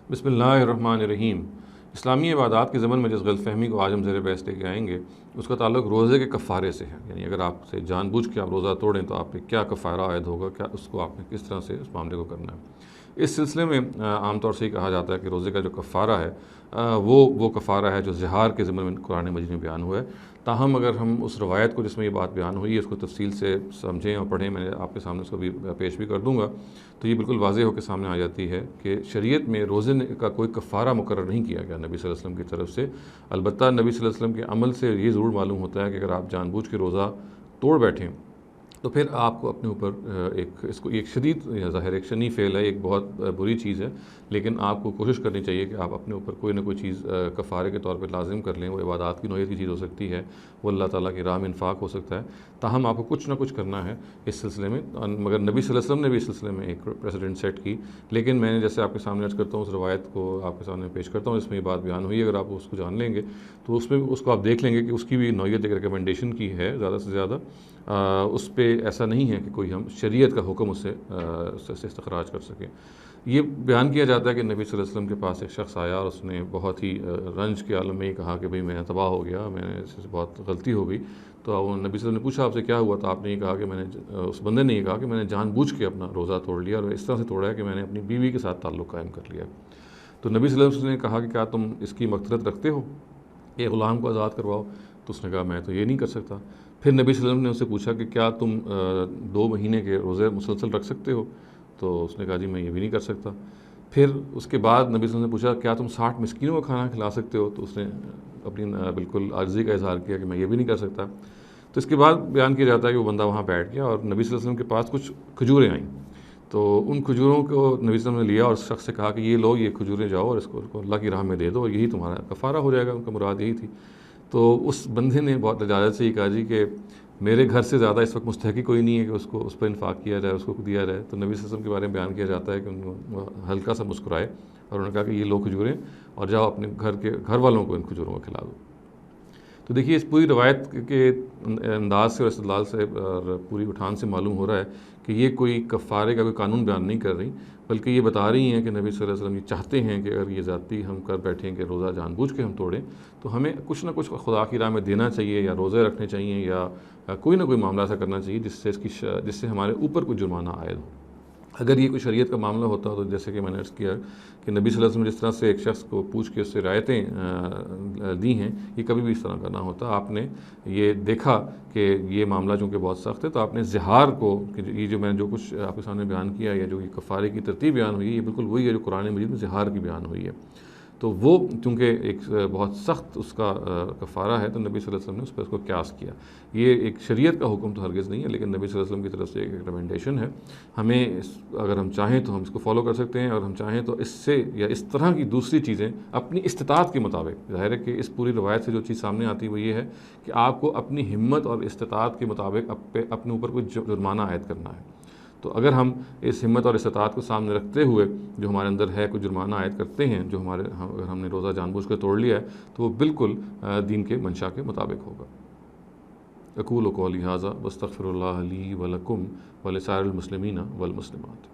بسم اللہ الرحمن الرحیم۔ اسلامی عبادات کے ضمن میں جس غلط فہمی کو آج ہم زیر بحث لے کے آئیں گے اس کا تعلق روزے کے کفارے سے ہے، یعنی اگر آپ سے جان بوجھ کے آپ روزہ توڑیں تو آپ پہ کیا کفارہ عائد ہوگا، کیا اس کو آپ نے کس طرح سے اس معاملے کو کرنا ہے۔ اس سلسلے میں عام طور سے یہ کہا جاتا ہے کہ روزے کا جو کفارہ ہے وہ کفارہ ہے جو زہار کے ضمن میں قرآن مجید میں بیان ہوا ہے۔ تاہم اگر ہم اس روایت کو جس میں یہ بات بیان ہوئی ہے اس کو تفصیل سے سمجھیں اور پڑھیں، میں آپ کے سامنے اس کو بھی پیش بھی کر دوں گا، تو یہ بالکل واضح ہو کے سامنے آ جاتی ہے کہ شریعت میں روزے کا کوئی کفارہ مقرر نہیں کیا گیا نبی صلی اللہ علیہ وسلم کی طرف سے۔ البتہ نبی صلی اللہ علیہ وسلم کے عمل سے یہ ضرور معلوم ہوتا ہے کہ اگر آپ جان بوجھ کے روزہ توڑ بیٹھیں تو پھر آپ کو اپنے اوپر اس کو ایک شدید ظاہر ایک شنی فعل ہے، ایک بہت بری چیز ہے، لیکن آپ کو کوشش کرنی چاہیے کہ آپ اپنے اوپر کوئی نہ کوئی چیز کفارے کے طور پہ لازم کر لیں۔ وہ عبادات کی نوعیت کی چیز ہو سکتی ہے، وہ اللہ تعالیٰ کی راہ میں انفاق ہو سکتا ہے، تاہم آپ کو کچھ نہ کچھ کرنا ہے اس سلسلے میں۔ مگر نبی صلی اللہ علیہ وسلم نے بھی اس سلسلے میں ایک پریسیڈنٹ سیٹ کی، لیکن میں نے جیسے آپ کے سامنے عرض کرتا ہوں اس روایت کو آپ کے سامنے پیش کرتا ہوں جس میں یہ بات بیان ہوئی، اگر آپ اس کو جان لیں گے تو اس میں اس کو آپ دیکھ لیں گے کہ اس کی بھی نوعیت ایک ریکمنڈیشن کی ہے زیادہ سے زیادہ۔ اس پہ ایسا نہیں ہے کہ کوئی ہم شریعت کا حکم اس سے استخراج کر سکیں۔ یہ بیان کیا جاتا ہے کہ نبی صلی اللہ علیہ وسلم کے پاس ایک شخص آیا اور اس نے بہت ہی رنج کے عالم میں یہ کہا کہ بھئی میں تباہ ہو گیا، میں نے اس سے بہت غلطی ہو گئی۔ تو نبی صلی اللہ علیہ وسلم نے پوچھا آپ سے کیا ہوا، تو آپ نے یہ کہا کہ اس بندے نے یہ کہا کہ میں نے جان بوجھ کے اپنا روزہ توڑ لیا، اور اس طرح سے توڑا ہے کہ میں نے اپنی بیوی کے ساتھ تعلق قائم کر لیا۔ تو نبی صلی اللہ علیہ وسلم نے کہا کہ کیا تم اس کی مغفرت رکھتے ہو کہ غلام کو آزاد کرواؤ؟ تو اس نے کہا میں تو یہ نہیں کر سکتا۔ پھر نبی صلی اللہ علیہ وسلم نے اس سے پوچھا کہ کیا تم 2 مہینے کے روزے مسلسل رکھ سکتے ہو؟ تو اس نے کہا جی میں یہ بھی نہیں کر سکتا۔ پھر اس کے بعد نبی صلی اللہ علیہ وسلم نے پوچھا کیا تم 60 مسکینوں کو کھانا کھلا سکتے ہو؟ تو اس نے اپنی بالکل عاجزی کا اظہار کیا کہ میں یہ بھی نہیں کر سکتا۔ تو اس کے بعد بیان کیا جاتا ہے کہ وہ بندہ وہاں بیٹھ گیا اور نبی صلی اللہ علیہ وسلم کے پاس کچھ کھجوریں آئیں، تو ان کھجوروں کو نبی صلی اللہ علیہ وسلم نے لیا اور اس شخص سے کہا کہ یہ لو، یہ کھجوریں جاؤ اور اس کو اللہ کی راہ میں دے دو اور یہی تمہارا کفارہ ہو جائے گا۔ ان کا مراد یہی تھی۔ تو اس بندے نے بہت لجاجت سے یہ کہا جی کہ میرے گھر سے زیادہ اس وقت مستحقی کوئی نہیں ہے کہ اس پر انفاق کیا جائے، اس کو دیا جائے۔ تو نبی صلی اللہ علیہ وسلم کے بارے میں بیان کیا جاتا ہے کہ وہ ہلکا سا مسکرائے اور انہوں نے کہا کہ یہ لو کھجوریں اور جاؤ اپنے گھر والوں کو ان کھجوروں کو کھلا دو۔ تو دیکھیے اس پوری روایت کے انداز سے اور استدلال سے اور پوری اٹھان سے معلوم ہو رہا ہے کہ یہ کوئی کفارے کا کوئی قانون بیان نہیں کر رہی، بلکہ یہ بتا رہی ہیں کہ نبی صلی اللہ علیہ وسلم یہ چاہتے ہیں کہ اگر یہ ذاتی ہم کر بیٹھیں کہ روزہ جان بوجھ کے ہم توڑیں تو ہمیں کچھ نہ کچھ خدا کی راہ میں دینا چاہیے، یا روزے رکھنے چاہیے، یا کوئی نہ کوئی معاملہ ایسا کرنا چاہیے جس سے ہمارے اوپر کوئی جرمانہ عائد ہو۔ اگر یہ کوئی شریعت کا معاملہ ہوتا تو جیسے کہ میں نے عرض کیا کہ نبی صلی اللہ علیہ وسلم جس طرح سے ایک شخص کو پوچھ کے اس سے رعایتیں دی ہیں، یہ کبھی بھی اس طرح کرنا ہوتا۔ آپ نے یہ دیکھا کہ یہ معاملہ چونکہ بہت سخت ہے تو آپ نے زہار کو، کہ یہ جو میں نے جو کچھ آپ کے سامنے بیان کیا یا جو یہ کفارے کی ترتیب بیان ہوئی ہے یہ بالکل وہی ہے جو قرآن مجید میں زہار کی بیان ہوئی ہے۔ تو وہ چونکہ ایک بہت سخت اس کا کفارہ ہے تو نبی صلی اللہ علیہ وسلم نے اس پہ اس کو قیاس کیا۔ یہ ایک شریعت کا حکم تو ہرگز نہیں ہے، لیکن نبی صلی اللہ علیہ وسلم کی طرف سے ایک ریکمنڈیشن ہے۔ ہمیں اگر ہم چاہیں تو ہم اس کو فالو کر سکتے ہیں، اور ہم چاہیں تو اس سے یا اس طرح کی دوسری چیزیں اپنی استطاعت کے مطابق، ظاہر ہے کہ اس پوری روایت سے جو چیز سامنے آتی ہے وہ یہ ہے کہ آپ کو اپنی ہمت اور استطاعت کے مطابق اپنے اوپر کوئی جرمانہ عائد کرنا ہے۔ تو اگر ہم اس ہمت اور استطاعت کو سامنے رکھتے ہوئے جو ہمارے اندر ہے کوئی جرمانہ عائد کرتے ہیں، جو اگر ہم نے روزہ جان بوجھ کر توڑ لیا ہے تو وہ بالکل دین کے منشا کے مطابق ہوگا۔ اقول قولی ھذا واستغفر اللہ لی ولکم ولسائر المسلمین والمسلمات۔